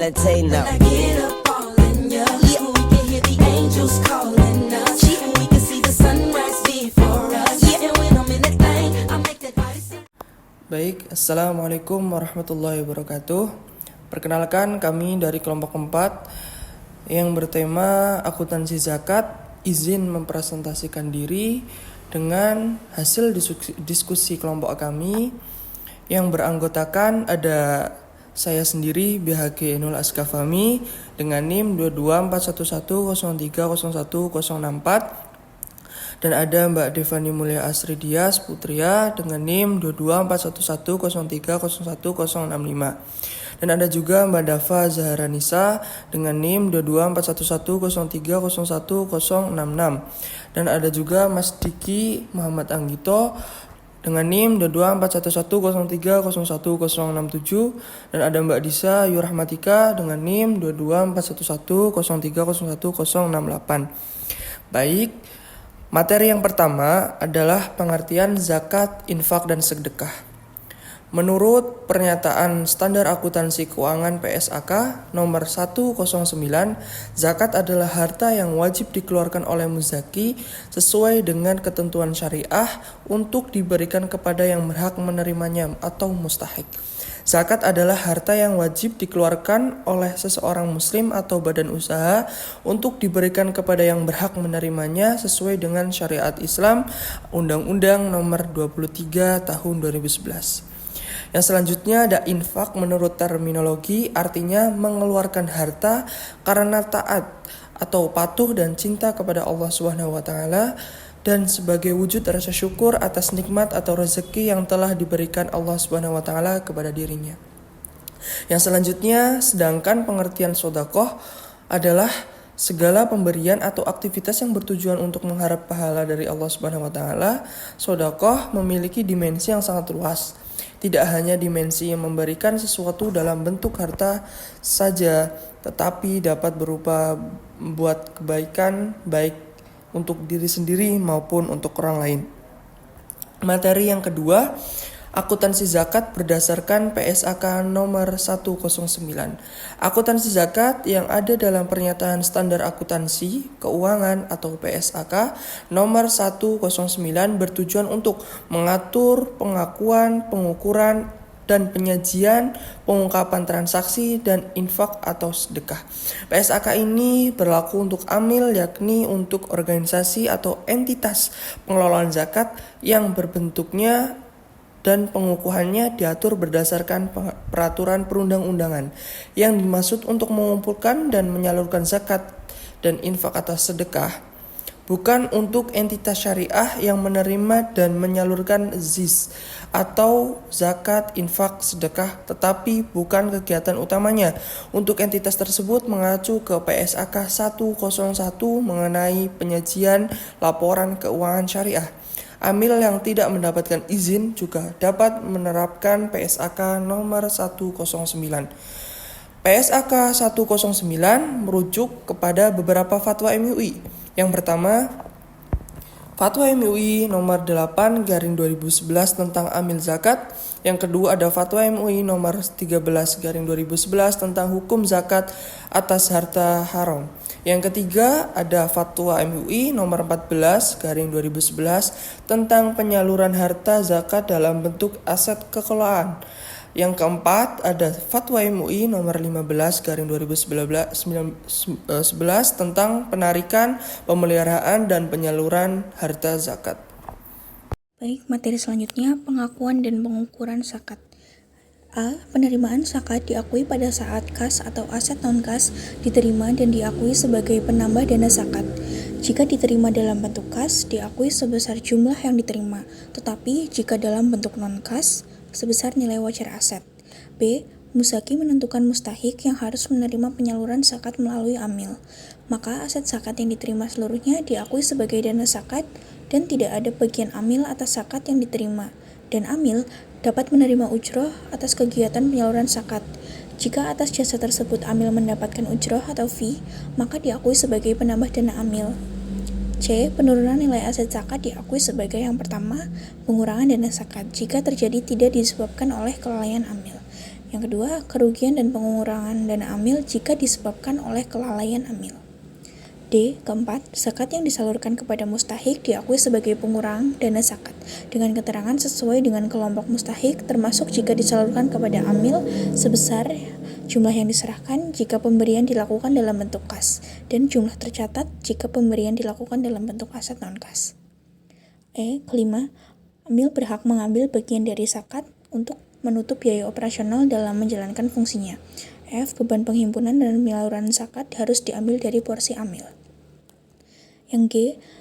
Valentine now. When I get up all in ya, we can hear the angels calling us. We can see the sunrise before us. And when I'm in that thing, I make that body say. Baik, Assalamualaikum warahmatullahi wabarakatuh. Perkenalkan, kami dari kelompok 4 yang bertema akuntansi zakat, izin mempresentasikan diri dengan hasil diskusi kelompok kami yang beranggotakan ada saya sendiri BHG Enul Askafami dengan NIM 224103010064 dan ada Mbak Devani Mulia Asri Dias Putria dengan NIM 224103011065 dan ada juga Mbak Dava Zahara Nisa dengan NIM 224103011066 dan ada juga Mas Diki Muhammad Anggito dengan NIM 224103011067 dan ada Mbak Disa Yurahmatika dengan NIM 224103011068. Baik, materi yang pertama adalah pengertian zakat, infak, dan sedekah. Menurut pernyataan Standar Akuntansi Keuangan PSAK nomor 109, zakat adalah harta yang wajib dikeluarkan oleh muzaki sesuai dengan ketentuan syariah untuk diberikan kepada yang berhak menerimanya atau mustahik. Zakat adalah harta yang wajib dikeluarkan oleh seseorang muslim atau badan usaha untuk diberikan kepada yang berhak menerimanya sesuai dengan syariat Islam, Undang-Undang nomor 23 tahun 2011. Yang selanjutnya ada infak. Menurut terminologi artinya mengeluarkan harta karena taat atau patuh dan cinta kepada Allah Subhanahu wa taala dan sebagai wujud rasa syukur atas nikmat atau rezeki yang telah diberikan Allah Subhanahu wa taala kepada dirinya. Yang selanjutnya, sedangkan pengertian sedekah adalah segala pemberian atau aktivitas yang bertujuan untuk mengharap pahala dari Allah Subhanahu wa taala. Sedekah memiliki dimensi yang sangat luas. Tidak hanya dimensi yang memberikan sesuatu dalam bentuk harta saja, tetapi dapat berupa buat kebaikan baik untuk diri sendiri maupun untuk orang lain. Materi yang kedua, akuntansi zakat berdasarkan PSAK nomor 109. Akuntansi zakat yang ada dalam pernyataan standar akuntansi keuangan atau PSAK nomor 109 bertujuan untuk mengatur pengakuan, pengukuran, dan penyajian, pengungkapan transaksi, dan infak atau sedekah. PSAK ini berlaku untuk amil, yakni untuk organisasi atau entitas pengelolaan zakat yang berbentuknya dan pengukuhannya diatur berdasarkan peraturan perundang-undangan yang dimaksud untuk mengumpulkan dan menyalurkan zakat dan infak atau sedekah, bukan untuk entitas syariah yang menerima dan menyalurkan ZIS atau zakat, infak, sedekah, tetapi bukan kegiatan utamanya. Untuk entitas tersebut mengacu ke PSAK 101 mengenai penyajian laporan keuangan syariah. Amil yang tidak mendapatkan izin juga dapat menerapkan PSAK nomor 109. PSAK 109 merujuk kepada beberapa fatwa MUI. Yang pertama, Fatwa MUI nomor 8/2011 tentang amil zakat. Yang kedua ada Fatwa MUI nomor 13/2011 tentang hukum zakat atas harta haram. Yang ketiga ada Fatwa MUI nomor 14/2011 tentang penyaluran harta zakat dalam bentuk aset kekelolaan. Yang keempat ada Fatwa MUI nomor 15/2011 tentang penarikan, pemeliharaan, dan penyaluran harta zakat. Baik, materi selanjutnya pengakuan dan pengukuran zakat. A. Penerimaan zakat diakui pada saat kas atau aset non-kas diterima dan diakui sebagai penambah dana zakat. Jika diterima dalam bentuk kas, diakui sebesar jumlah yang diterima, tetapi jika dalam bentuk non-kas, sebesar nilai wajar aset. B. Muzaki menentukan mustahik yang harus menerima penyaluran zakat melalui amil. Maka aset zakat yang diterima seluruhnya diakui sebagai dana zakat dan tidak ada bagian amil atas zakat yang diterima. Dan amil dapat menerima ujroh atas kegiatan penyaluran zakat. Jika atas jasa tersebut amil mendapatkan ujroh atau fee, maka diakui sebagai penambah dana amil. C. Penurunan nilai aset zakat diakui sebagai yang pertama, pengurangan dana zakat jika terjadi tidak disebabkan oleh kelalaian amil. Yang kedua, kerugian dan pengurangan dana amil jika disebabkan oleh kelalaian amil. D. Keempat, zakat yang disalurkan kepada mustahik diakui sebagai pengurang dana zakat dengan keterangan sesuai dengan kelompok mustahik, termasuk jika disalurkan kepada amil sebesar jumlah yang diserahkan jika pemberian dilakukan dalam bentuk kas, dan jumlah tercatat jika pemberian dilakukan dalam bentuk aset non-kas. Kelima, amil berhak mengambil bagian dari zakat untuk menutup biaya operasional dalam menjalankan fungsinya. Beban penghimpunan dan penyaluran zakat harus diambil dari porsi amil. Yang G,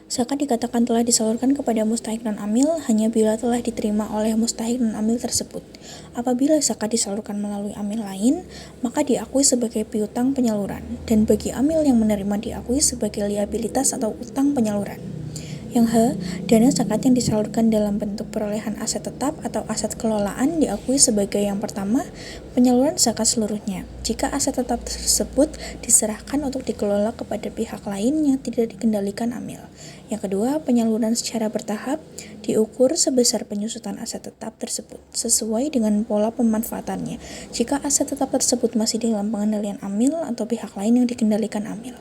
zakat dikatakan telah disalurkan kepada mustahik non-amil hanya bila telah diterima oleh mustahik non-amil tersebut. Apabila zakat disalurkan melalui amil lain, maka diakui sebagai piutang penyaluran, dan bagi amil yang menerima diakui sebagai liabilitas atau utang penyaluran. Yang H, dana zakat yang disalurkan dalam bentuk perolehan aset tetap atau aset kelolaan diakui sebagai yang pertama, penyaluran zakat seluruhnya, jika aset tetap tersebut diserahkan untuk dikelola kepada pihak lain yang tidak dikendalikan amil. Yang kedua, penyaluran secara bertahap diukur sebesar penyusutan aset tetap tersebut, sesuai dengan pola pemanfaatannya, jika aset tetap tersebut masih dalam pengendalian amil atau pihak lain yang dikendalikan amil.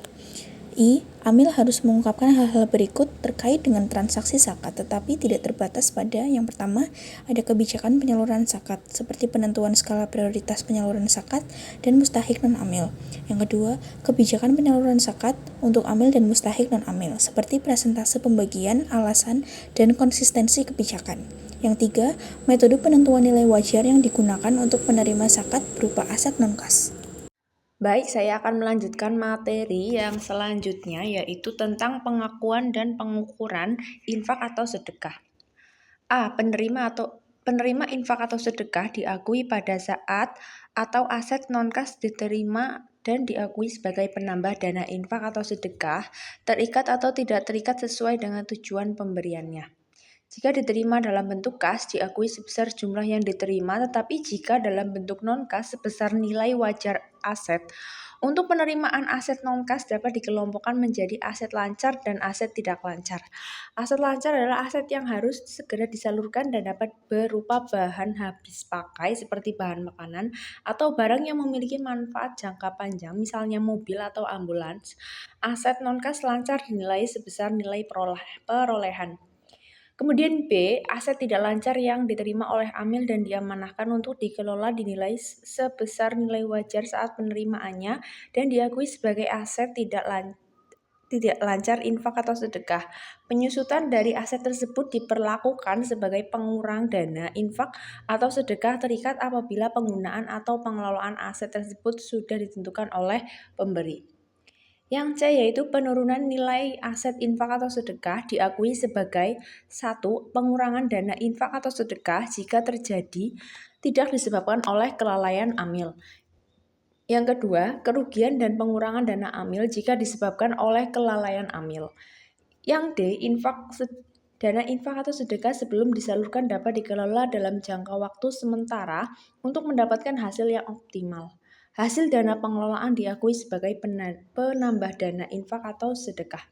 Amil harus mengungkapkan hal-hal berikut terkait dengan transaksi zakat, tetapi tidak terbatas pada yang pertama, ada kebijakan penyaluran zakat, seperti penentuan skala prioritas penyaluran zakat dan mustahik non-amil. Yang kedua, kebijakan penyaluran zakat untuk amil dan mustahik non-amil, seperti presentase pembagian, alasan, dan konsistensi kebijakan. Yang tiga, metode penentuan nilai wajar yang digunakan untuk penerima zakat berupa aset non-kas. Baik, saya akan melanjutkan materi yang selanjutnya, yaitu tentang pengakuan dan pengukuran infak atau sedekah. Penerima infak atau sedekah diakui pada saat atau aset non-kas diterima dan diakui sebagai penambah dana infak atau sedekah, terikat atau tidak terikat sesuai dengan tujuan pemberiannya. Jika diterima dalam bentuk kas, diakui sebesar jumlah yang diterima, tetapi jika dalam bentuk non-kas, sebesar nilai wajar aset. Untuk penerimaan aset non-kas dapat dikelompokkan menjadi aset lancar dan aset tidak lancar. Aset lancar adalah aset yang harus segera disalurkan dan dapat berupa bahan habis pakai seperti bahan makanan atau barang yang memiliki manfaat jangka panjang, misalnya mobil atau ambulans. Aset non-kas lancar dinilai sebesar nilai perolehan. Kemudian B, aset tidak lancar yang diterima oleh amil dan diamanahkan untuk dikelola dinilai sebesar nilai wajar saat penerimaannya dan diakui sebagai aset tidak lancar infak atau sedekah. Penyusutan dari aset tersebut diperlakukan sebagai pengurang dana infak atau sedekah terikat apabila penggunaan atau pengelolaan aset tersebut sudah ditentukan oleh pemberi. Yang C yaitu penurunan nilai aset infak atau sedekah diakui sebagai 1. Pengurangan dana infak atau sedekah jika terjadi tidak disebabkan oleh kelalaian amil. Yang kedua, kerugian dan pengurangan dana amil jika disebabkan oleh kelalaian amil. Yang D, dana infak atau sedekah sebelum disalurkan dapat dikelola dalam jangka waktu sementara untuk mendapatkan hasil yang optimal. Hasil dana pengelolaan diakui sebagai penambah dana infak atau sedekah.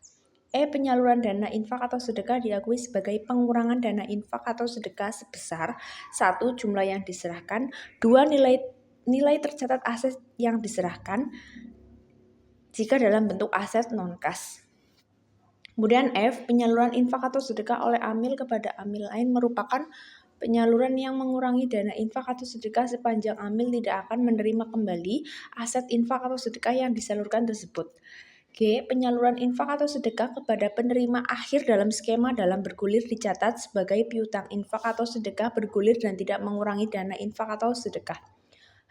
Penyaluran dana infak atau sedekah diakui sebagai pengurangan dana infak atau sedekah sebesar 1. Jumlah yang diserahkan, 2. Nilai tercatat aset yang diserahkan jika dalam bentuk aset non-kas. Kemudian F, penyaluran infak atau sedekah oleh amil kepada amil lain merupakan penyaluran yang mengurangi dana infak atau sedekah sepanjang amil tidak akan menerima kembali aset infak atau sedekah yang disalurkan tersebut. G. Penyaluran infak atau sedekah kepada penerima akhir dalam skema dalam bergulir dicatat sebagai piutang infak atau sedekah bergulir dan tidak mengurangi dana infak atau sedekah.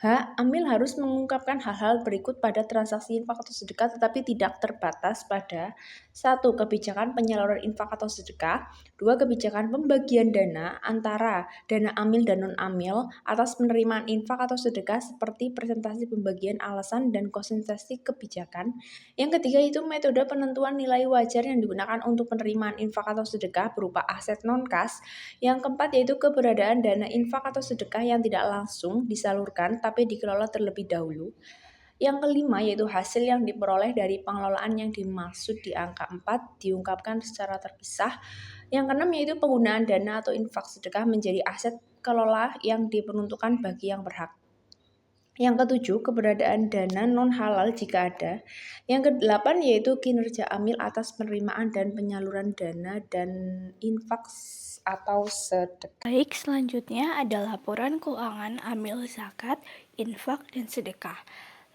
H. Amil harus mengungkapkan hal-hal berikut pada transaksi infak atau sedekah tetapi tidak terbatas pada 1. Kebijakan penyaluran infak atau sedekah, 2. Kebijakan pembagian dana antara dana amil dan non-amil atas penerimaan infak atau sedekah seperti presentasi pembagian alasan dan konsistensi kebijakan. Yang ketiga itu metode penentuan nilai wajar yang digunakan untuk penerimaan infak atau sedekah berupa aset non-kas. Yang keempat yaitu keberadaan dana infak atau sedekah yang tidak langsung disalurkan tapi dikelola terlebih dahulu. Yang kelima yaitu hasil yang diperoleh dari pengelolaan yang dimaksud di angka 4 diungkapkan secara terpisah. Yang keenam yaitu penggunaan dana atau infak sedekah menjadi aset kelola yang diperuntukkan bagi yang berhak. Yang ketujuh, keberadaan dana non-halal jika ada. Yang kedelapan yaitu kinerja amil atas penerimaan dan penyaluran dana dan infak atau sedekah. Baik, selanjutnya ada laporan keuangan amil zakat, infak, dan sedekah.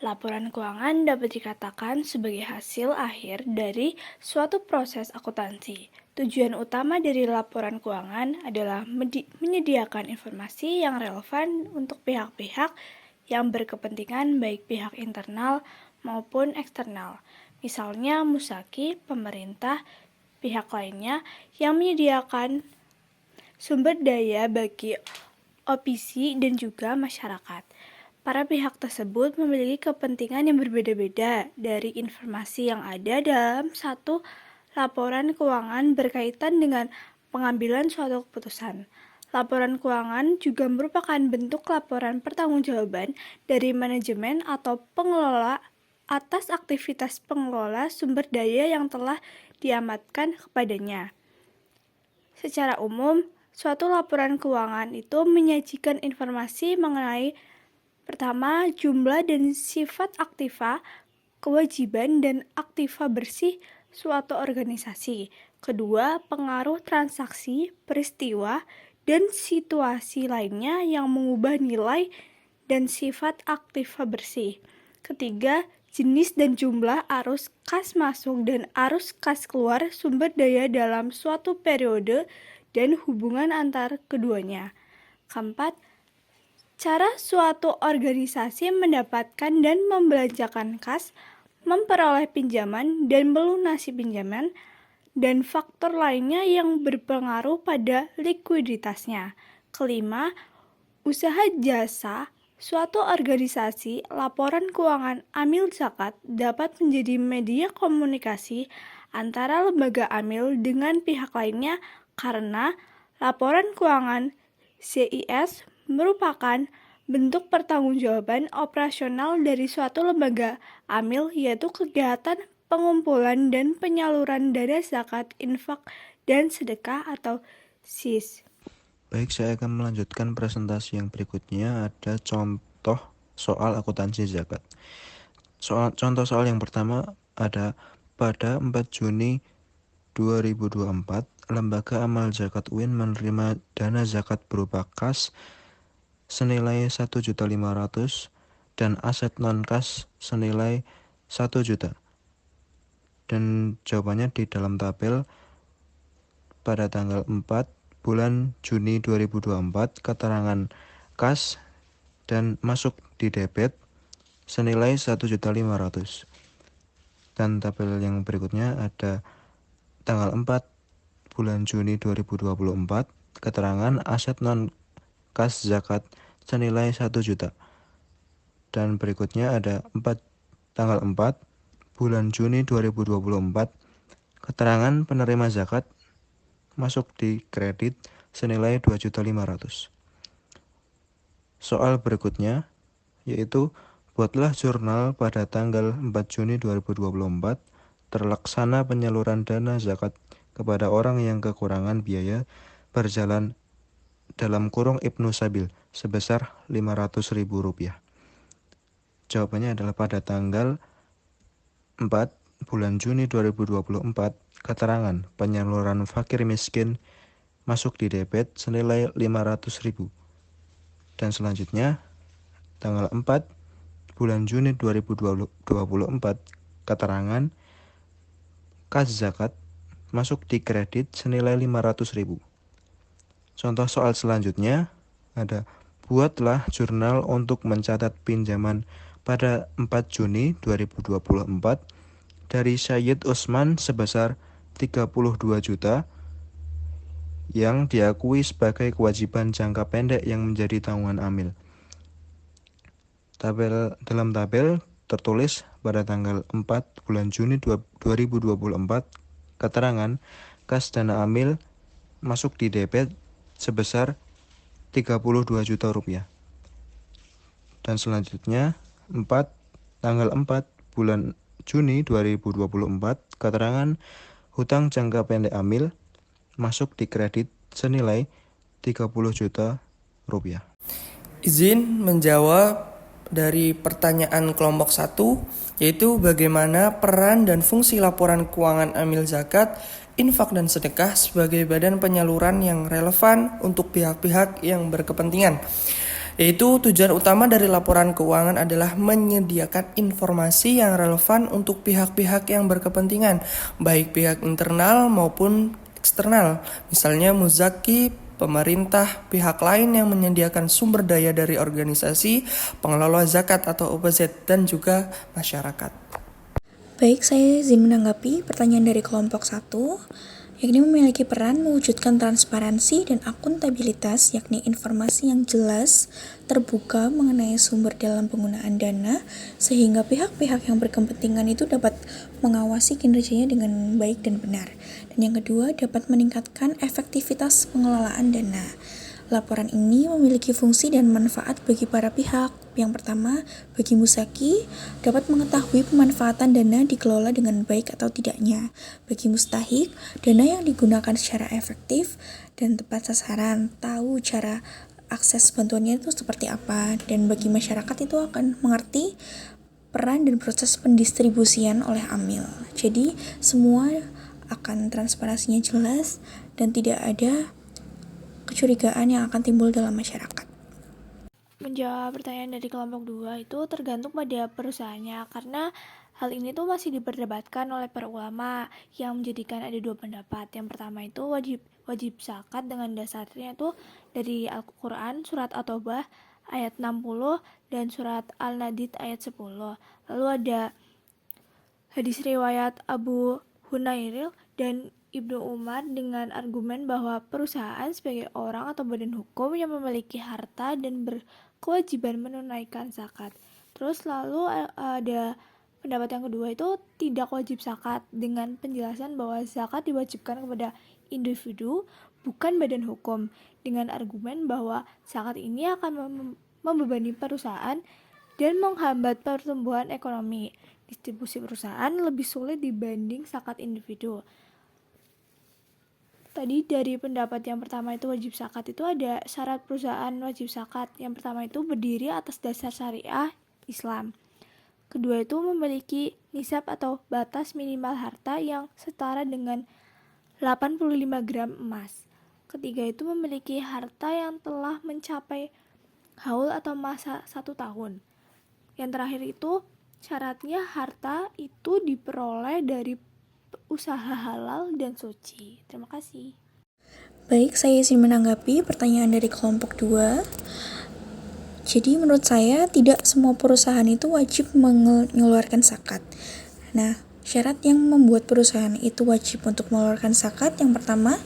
Laporan keuangan dapat dikatakan sebagai hasil akhir dari suatu proses akuntansi. Tujuan utama dari laporan keuangan adalah menyediakan informasi yang relevan untuk pihak-pihak yang berkepentingan baik pihak internal maupun eksternal. Misalnya Musaki, pemerintah, pihak lainnya yang menyediakan sumber daya bagi OPC dan juga masyarakat. Para pihak tersebut memiliki kepentingan yang berbeda-beda dari informasi yang ada dalam satu laporan keuangan berkaitan dengan pengambilan suatu keputusan. Laporan keuangan juga merupakan bentuk laporan pertanggungjawaban dari manajemen atau pengelola atas aktivitas pengelola sumber daya yang telah diamanatkan kepadanya. Secara umum, suatu laporan keuangan itu menyajikan informasi mengenai pertama, jumlah dan sifat aktiva, kewajiban dan aktiva bersih suatu organisasi. Kedua, pengaruh transaksi, peristiwa, dan situasi lainnya yang mengubah nilai dan sifat aktiva bersih. Ketiga, jenis dan jumlah arus kas masuk dan arus kas keluar sumber daya dalam suatu periode dan hubungan antar keduanya. Keempat, cara suatu organisasi mendapatkan dan membelanjakan kas, memperoleh pinjaman dan melunasi pinjaman, dan faktor lainnya yang berpengaruh pada likuiditasnya. Kelima, usaha jasa suatu organisasi. Laporan keuangan amil zakat dapat menjadi media komunikasi antara lembaga amil dengan pihak lainnya karena laporan keuangan CIS merupakan bentuk pertanggungjawaban operasional dari suatu lembaga amil, yaitu kegiatan pengumpulan dan penyaluran dana zakat, infak, dan sedekah atau SIS. Baik, saya akan melanjutkan presentasi yang berikutnya. Ada contoh soal akuntansi zakat. Contoh soal yang pertama ada pada 4 Juni 2024, Lembaga Amal Zakat UIN menerima dana zakat berupa kas senilai 1.500.000 dan aset non-kas senilai 1 juta. Dan jawabannya di dalam tabel pada tanggal 4 bulan Juni 2024, keterangan kas dan masuk di debit senilai 1.500.000. Dan tabel yang berikutnya ada tanggal 4 bulan Juni 2024, keterangan aset non kas zakat senilai 1 juta. Dan berikutnya ada tanggal 4 bulan Juni 2024, keterangan penerima zakat masuk di kredit senilai 2.500.000. Soal berikutnya yaitu buatlah jurnal pada tanggal 4 Juni 2024 terlaksana penyaluran dana zakat kepada orang yang kekurangan biaya berjalan dalam kurung Ibnu Sabil sebesar Rp500.000. Jawabannya adalah pada tanggal 4 bulan Juni 2024, keterangan penyaluran fakir miskin masuk di debit senilai 500.000. Dan selanjutnya tanggal 4 bulan Juni 2024, keterangan kas zakat masuk di kredit senilai 500.000. Contoh soal selanjutnya ada buatlah jurnal untuk mencatat pinjaman pada 4 Juni 2024 dari Syed Usman sebesar 32 juta yang diakui sebagai kewajiban jangka pendek yang menjadi tanggungan amil. Dalam tabel tertulis pada tanggal 4 bulan Juni 2024, keterangan kas dana amil masuk di debit sebesar 32 juta rupiah. Dan selanjutnya tanggal 4 bulan Juni 2024, keterangan hutang jangka pendek amil masuk di kredit senilai 30 juta rupiah. Izin menjawab dari pertanyaan kelompok 1, yaitu bagaimana peran dan fungsi laporan keuangan amil zakat, infak dan sedekah sebagai badan penyaluran yang relevan untuk pihak-pihak yang berkepentingan. Yaitu tujuan utama dari laporan keuangan adalah menyediakan informasi yang relevan untuk pihak-pihak yang berkepentingan, baik pihak internal maupun eksternal, misalnya muzaki, pemerintah, pihak lain yang menyediakan sumber daya dari organisasi, pengelola zakat atau OPZ, dan juga masyarakat. Baik, saya izin menanggapi pertanyaan dari kelompok 1, yakni memiliki peran mewujudkan transparansi dan akuntabilitas, yakni informasi yang jelas, terbuka mengenai sumber dalam penggunaan dana, sehingga pihak-pihak yang berkepentingan itu dapat mengawasi kinerjanya dengan baik dan benar. Dan yang kedua, dapat meningkatkan efektivitas pengelolaan dana. Laporan ini memiliki fungsi dan manfaat bagi para pihak. Yang pertama, bagi musaki, dapat mengetahui pemanfaatan dana dikelola dengan baik atau tidaknya. Bagi mustahik, dana yang digunakan secara efektif dan tepat sasaran, tahu cara akses bantuannya itu seperti apa. Dan bagi masyarakat itu akan mengerti peran dan proses pendistribusian oleh amil. Jadi, semua akan transparansinya jelas dan tidak ada kecurigaan yang akan timbul dalam masyarakat. Menjawab pertanyaan dari kelompok 2 itu tergantung pada perusahaannya, karena hal ini tuh masih diperdebatkan oleh para ulama yang menjadikan ada dua pendapat. Yang pertama itu wajib zakat dengan dasarnya itu dari Al-Quran surat At-Taubah ayat 60 dan surat Al-Nadid ayat 10. Lalu ada hadis riwayat Abu Hunairil dan Ibnu Umar dengan argumen bahwa perusahaan sebagai orang atau badan hukum yang memiliki harta dan berkewajiban menunaikan zakat. Terus lalu ada pendapat yang kedua itu tidak wajib zakat dengan penjelasan bahwa zakat diwajibkan kepada individu bukan badan hukum dengan argumen bahwa zakat ini akan membebani perusahaan dan menghambat pertumbuhan ekonomi. Distribusi perusahaan lebih sulit dibanding zakat individu. Tadi dari pendapat yang pertama itu wajib zakat itu ada syarat perusahaan wajib zakat. Yang pertama itu berdiri atas dasar syariah Islam. Kedua itu memiliki nisab atau batas minimal harta yang setara dengan 85 gram emas. Ketiga itu memiliki harta yang telah mencapai haul atau masa 1 tahun. Yang terakhir itu syaratnya harta itu diperoleh dari usaha halal dan suci. Terima kasih. Baik, saya izin menanggapi pertanyaan dari kelompok 2. Jadi menurut saya tidak semua perusahaan itu wajib mengeluarkan zakat. Nah, syarat yang membuat perusahaan itu wajib untuk mengeluarkan zakat, yang pertama,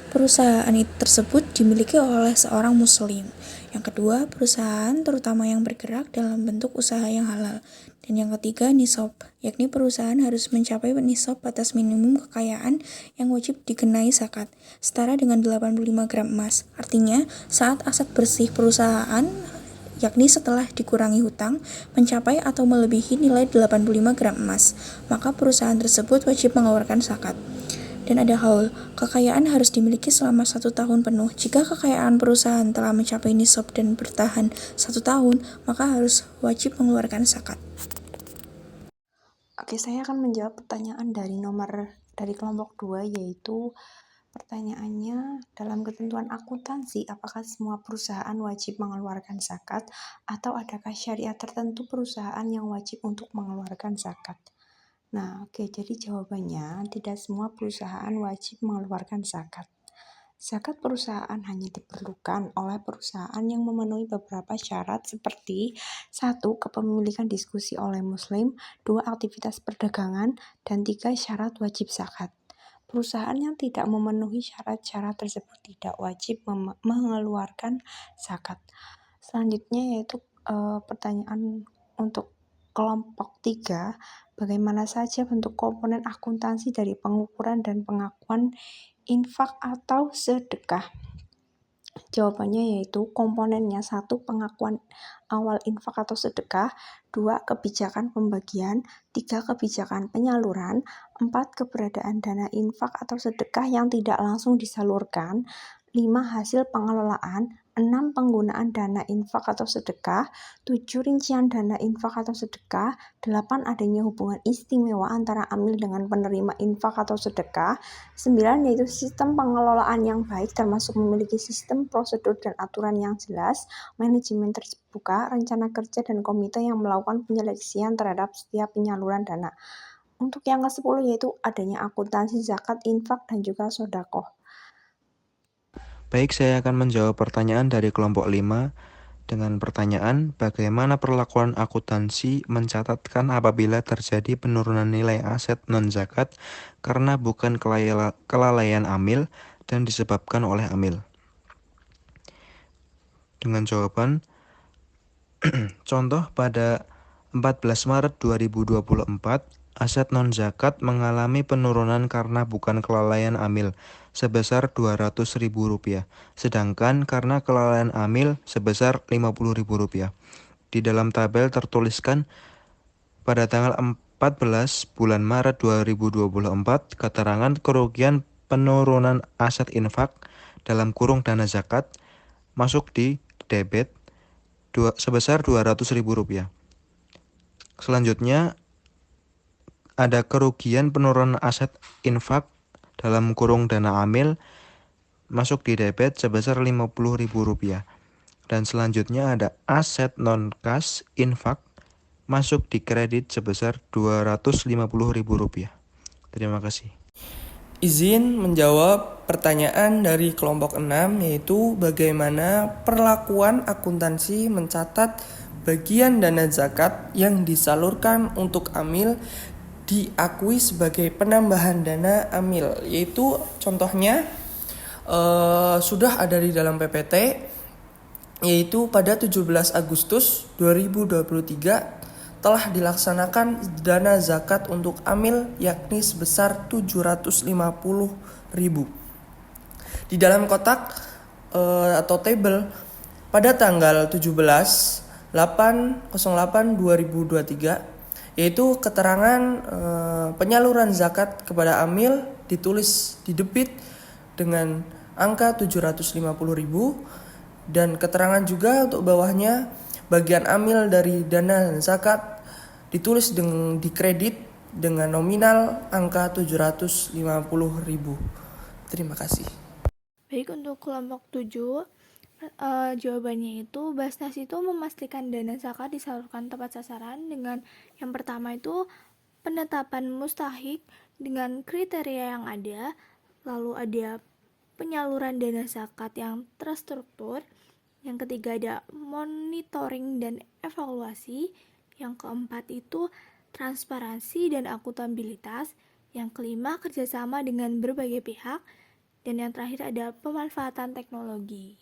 perusahaan itu tersebut dimiliki oleh seorang muslim. Yang kedua, perusahaan terutama yang bergerak dalam bentuk usaha yang halal. Dan yang ketiga, nisab, yakni perusahaan harus mencapai nisab batas minimum kekayaan yang wajib dikenai zakat, setara dengan 85 gram emas. Artinya, saat aset bersih perusahaan, yakni setelah dikurangi hutang, mencapai atau melebihi nilai 85 gram emas, maka perusahaan tersebut wajib mengeluarkan zakat. Dan ada haul, kekayaan harus dimiliki selama 1 tahun penuh. Jika kekayaan perusahaan telah mencapai nisab dan bertahan 1 tahun, maka harus wajib mengeluarkan zakat. Oke, saya akan menjawab pertanyaan dari kelompok 2, yaitu pertanyaannya, dalam ketentuan akuntansi, apakah semua perusahaan wajib mengeluarkan zakat atau adakah syariat tertentu perusahaan yang wajib untuk mengeluarkan zakat? Nah, oke, jadi jawabannya tidak semua perusahaan wajib mengeluarkan zakat. Zakat perusahaan hanya diperlukan oleh perusahaan yang memenuhi beberapa syarat seperti 1. Kepemilikan diskusi oleh muslim, 2. Aktivitas perdagangan, dan 3. Syarat wajib zakat. Perusahaan yang tidak memenuhi syarat-syarat tersebut tidak wajib mengeluarkan zakat. Selanjutnya yaitu pertanyaan untuk kelompok 3, bagaimana saja bentuk komponen akuntansi dari pengukuran dan pengakuan infak atau sedekah? Jawabannya yaitu komponennya 1. Pengakuan awal infak atau sedekah, 2. Kebijakan pembagian, 3. Kebijakan penyaluran, 4. Keberadaan dana infak atau sedekah yang tidak langsung disalurkan, 5. Hasil pengelolaan, 6. Penggunaan dana infak atau sedekah, 7. Rincian dana infak atau sedekah, 8. Adanya hubungan istimewa antara amil dengan penerima infak atau sedekah, 9. Yaitu sistem pengelolaan yang baik termasuk memiliki sistem prosedur dan aturan yang jelas, manajemen terbuka, rencana kerja dan komite yang melakukan penyeleksian terhadap setiap penyaluran dana. Untuk yang ke-10 yaitu adanya akuntansi zakat, infak, dan juga sedekah. Baik, saya akan menjawab pertanyaan dari kelompok 5 dengan pertanyaan bagaimana perlakuan akuntansi mencatatkan apabila terjadi penurunan nilai aset non-zakat karena bukan kelalaian amil dan disebabkan oleh amil. Dengan jawaban, contoh pada 14 Maret 2024, aset non-zakat mengalami penurunan karena bukan kelalaian amil sebesar Rp200.000, sedangkan karena kelalaian amil sebesar Rp50.000. Di dalam tabel tertuliskan pada tanggal 14 bulan Maret 2024, keterangan kerugian penurunan aset infak dalam kurung dana zakat masuk di debit sebesar Rp200.000. Selanjutnya, ada kerugian penurunan aset infak dalam kurung dana amil masuk di debit sebesar Rp50.000. Dan selanjutnya ada aset non-kas infak masuk di kredit sebesar Rp250.000. Terima kasih. Izin menjawab pertanyaan dari kelompok 6 yaitu bagaimana perlakuan akuntansi mencatat bagian dana zakat yang disalurkan untuk amil diakui sebagai penambahan dana amil, yaitu contohnya sudah ada di dalam PPT, yaitu pada 17 Agustus 2023 telah dilaksanakan dana zakat untuk amil yakni sebesar Rp750.000. Di dalam kotak atau tabel pada tanggal 17/8/08/2023 yaitu keterangan penyaluran zakat kepada amil ditulis di debit dengan angka Rp750.000 dan keterangan juga untuk bawahnya bagian amil dari dana zakat ditulis di kredit dengan nominal angka Rp750.000. Terima kasih. Baik, untuk kelompok 7, jawabannya itu Basnas itu memastikan dana zakat disalurkan tepat sasaran dengan yang pertama itu penetapan mustahik dengan kriteria yang ada, lalu ada penyaluran dana zakat yang terstruktur, yang ketiga ada monitoring dan evaluasi, yang keempat itu transparansi dan akuntabilitas, yang kelima kerjasama dengan berbagai pihak, dan yang terakhir ada pemanfaatan teknologi.